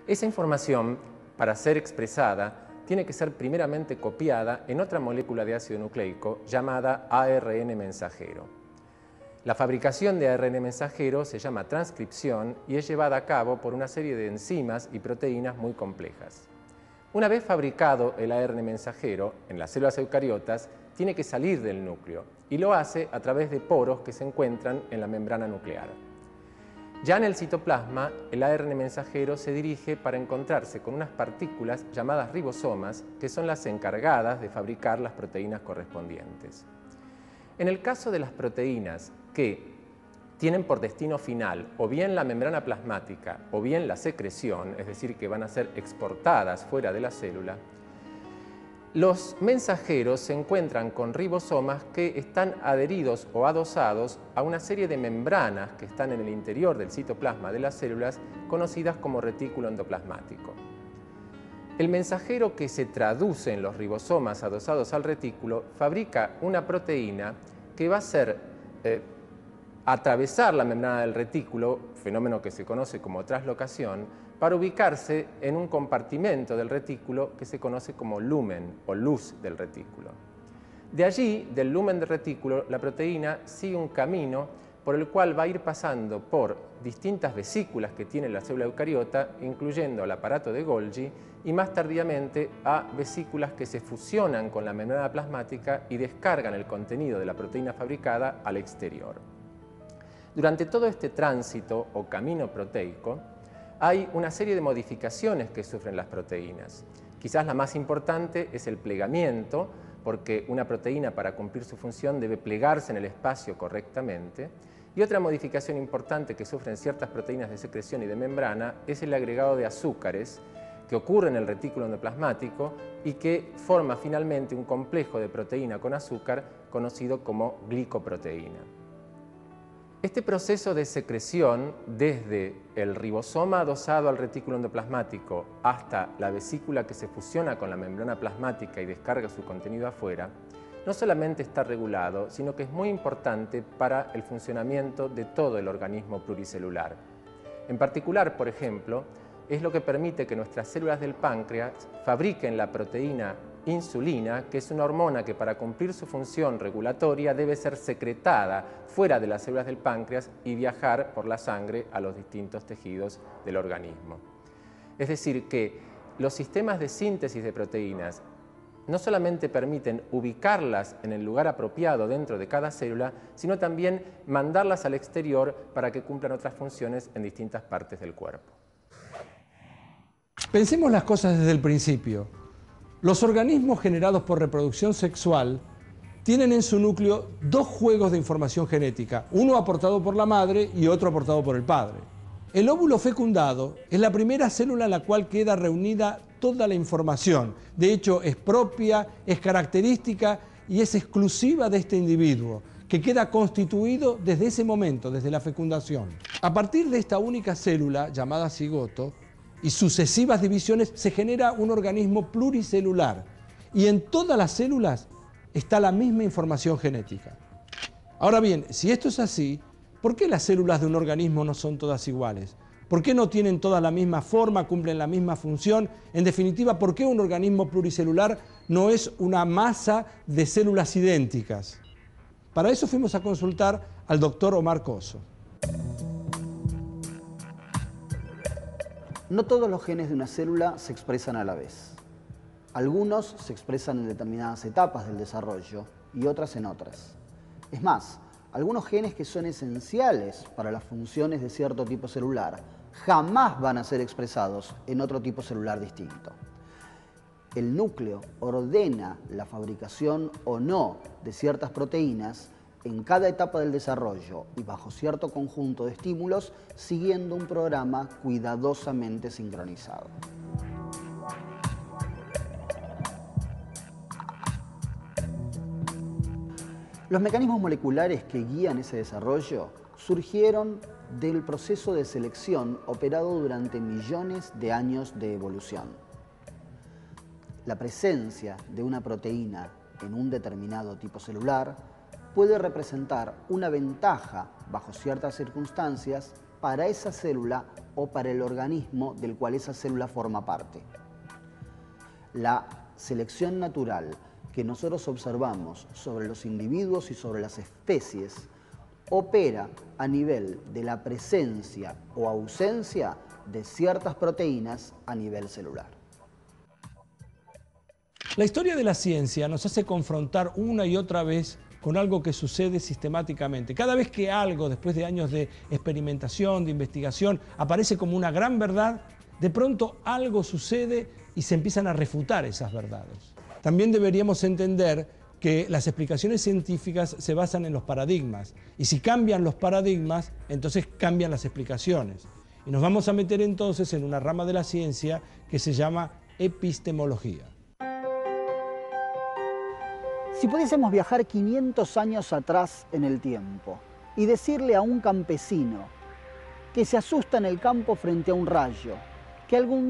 Esa información, para ser expresada, tiene que ser primeramente copiada en otra molécula de ácido nucleico llamada ARN mensajero. La fabricación de ARN mensajero se llama transcripción y es llevada a cabo por una serie de enzimas y proteínas muy complejas. Una vez fabricado el ARN mensajero, en las células eucariotas, tiene que salir del núcleo y lo hace a través de poros que se encuentran en la membrana nuclear. Ya en el citoplasma, el ARN mensajero se dirige para encontrarse con unas partículas llamadas ribosomas, que son las encargadas de fabricar las proteínas correspondientes. En el caso de las proteínas que tienen por destino final o bien la membrana plasmática o bien la secreción, es decir, que van a ser exportadas fuera de la célula, los mensajeros se encuentran con ribosomas que están adheridos o adosados a una serie de membranas que están en el interior del citoplasma de las células, conocidas como retículo endoplasmático. El mensajero que se traduce en los ribosomas adosados al retículo fabrica una proteína que va a ser atravesar la membrana del retículo, fenómeno que se conoce como translocación, para ubicarse en un compartimento del retículo que se conoce como lumen o luz del retículo. De allí, del lumen del retículo, la proteína sigue un camino por el cual va a ir pasando por distintas vesículas que tiene la célula eucariota, incluyendo el aparato de Golgi, y más tardíamente a vesículas que se fusionan con la membrana plasmática y descargan el contenido de la proteína fabricada al exterior. Durante todo este tránsito o camino proteico, hay una serie de modificaciones que sufren las proteínas. Quizás la más importante es el plegamiento, porque una proteína para cumplir su función debe plegarse en el espacio correctamente. Y otra modificación importante que sufren ciertas proteínas de secreción y de membrana es el agregado de azúcares que ocurre en el retículo endoplasmático y que forma finalmente un complejo de proteína con azúcar conocido como glicoproteína. Este proceso de secreción, desde el ribosoma adosado al retículo endoplasmático hasta la vesícula que se fusiona con la membrana plasmática y descarga su contenido afuera, no solamente está regulado, sino que es muy importante para el funcionamiento de todo el organismo pluricelular. En particular, por ejemplo, es lo que permite que nuestras células del páncreas fabriquen la proteína insulina, que es una hormona que para cumplir su función regulatoria debe ser secretada fuera de las células del páncreas y viajar por la sangre a los distintos tejidos del organismo. Es decir, que los sistemas de síntesis de proteínas no solamente permiten ubicarlas en el lugar apropiado dentro de cada célula, sino también mandarlas al exterior para que cumplan otras funciones en distintas partes del cuerpo. Pensemos las cosas desde el principio. Los organismos generados por reproducción sexual tienen en su núcleo dos juegos de información genética, uno aportado por la madre y otro aportado por el padre. El óvulo fecundado es la primera célula en la cual queda reunida toda la información. De hecho, es propia, es característica y es exclusiva de este individuo, que queda constituido desde ese momento, desde la fecundación. A partir de esta única célula, llamada cigoto, y sucesivas divisiones, se genera un organismo pluricelular. Y en todas las células está la misma información genética. Ahora bien, si esto es así, ¿por qué las células de un organismo no son todas iguales? ¿Por qué no tienen todas la misma forma, cumplen la misma función? En definitiva, ¿por qué un organismo pluricelular no es una masa de células idénticas? Para eso fuimos a consultar al doctor Omar Coso. No todos los genes de una célula se expresan a la vez. Algunos se expresan en determinadas etapas del desarrollo y otras en otras. Es más, algunos genes que son esenciales para las funciones de cierto tipo celular jamás van a ser expresados en otro tipo celular distinto. El núcleo ordena la fabricación o no de ciertas proteínas en cada etapa del desarrollo y bajo cierto conjunto de estímulos, siguiendo un programa cuidadosamente sincronizado. Los mecanismos moleculares que guían ese desarrollo surgieron del proceso de selección operado durante millones de años de evolución. La presencia de una proteína en un determinado tipo celular puede representar una ventaja bajo ciertas circunstancias para esa célula o para el organismo del cual esa célula forma parte. La selección natural que nosotros observamos sobre los individuos y sobre las especies opera a nivel de la presencia o ausencia de ciertas proteínas a nivel celular. La historia de la ciencia nos hace confrontar una y otra vez con algo que sucede sistemáticamente. Cada vez que algo, después de años de experimentación, de investigación, aparece como una gran verdad, de pronto algo sucede y se empiezan a refutar esas verdades. También deberíamos entender que las explicaciones científicas se basan en los paradigmas, y si cambian los paradigmas, entonces cambian las explicaciones. Y nos vamos a meter entonces en una rama de la ciencia que se llama epistemología. Si pudiésemos viajar 500 años atrás en el tiempo y decirle a un campesino que se asusta en el campo frente a un rayo, que algún